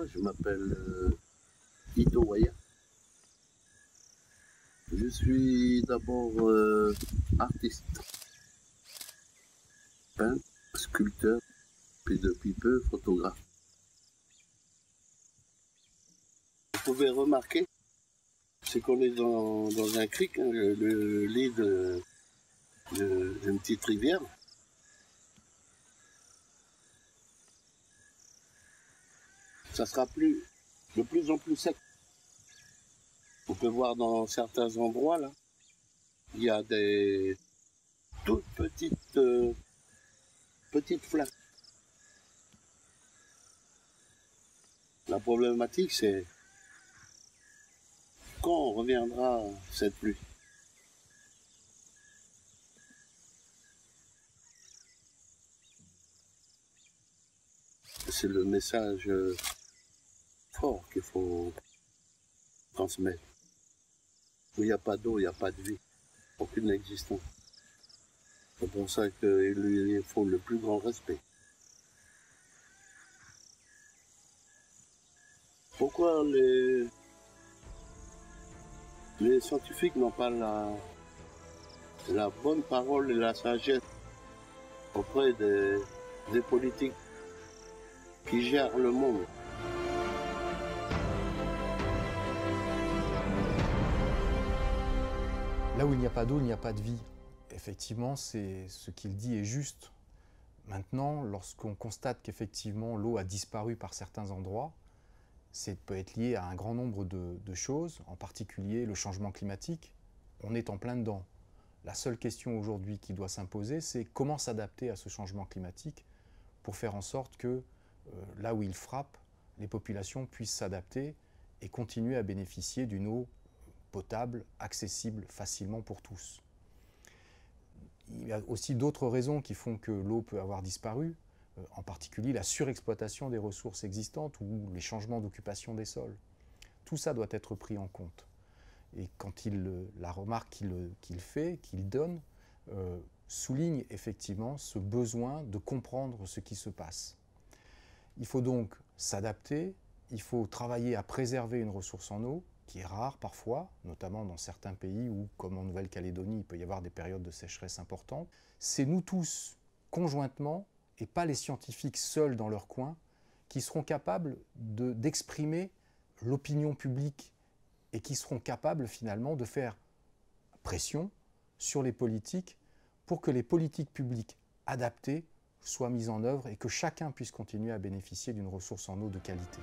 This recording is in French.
moi je m'appelle Ito Waya. Je suis d'abord artiste, peintre, sculpteur, puis depuis peu photographe. Vous pouvez remarquer, c'est qu'on est dans un cric, hein, le lit d'une petite rivière. Ça sera de plus en plus sec. On peut voir dans certains endroits, là, il y a des toutes petites flaques. La problématique, c'est quand reviendra cette pluie. C'est le message fort qu'il faut transmettre. Où il n'y a pas d'eau, il n'y a pas de vie. Aucune existence. C'est pour ça qu'il faut le plus grand respect. Pourquoi les scientifiques n'ont pas la bonne parole et la sagesse auprès des politiques qui gèrent le monde? Là où il n'y a pas d'eau, il n'y a pas de vie. Effectivement, ce qu'il dit est juste. Maintenant, lorsqu'on constate qu'effectivement l'eau a disparu par certains endroits, ça peut être lié à un grand nombre de choses, en particulier le changement climatique. On est en plein dedans. La seule question aujourd'hui qui doit s'imposer, c'est comment s'adapter à ce changement climatique pour faire en sorte que là où il frappe, les populations puissent s'adapter et continuer à bénéficier d'une eau potable, accessible facilement pour tous. Il y a aussi d'autres raisons qui font que l'eau peut avoir disparu, en particulier la surexploitation des ressources existantes ou les changements d'occupation des sols. Tout ça doit être pris en compte. Et quand la remarque qu'il donne, souligne effectivement ce besoin de comprendre ce qui se passe. Il faut donc s'adapter, il faut travailler à préserver une ressource en eau, qui est rare parfois, notamment dans certains pays où, comme en Nouvelle-Calédonie, il peut y avoir des périodes de sécheresse importantes. C'est nous tous, conjointement, et pas les scientifiques seuls dans leur coin, qui seront capables d'exprimer l'opinion publique et qui seront capables finalement de faire pression sur les politiques pour que les politiques publiques adaptées soient mises en œuvre et que chacun puisse continuer à bénéficier d'une ressource en eau de qualité.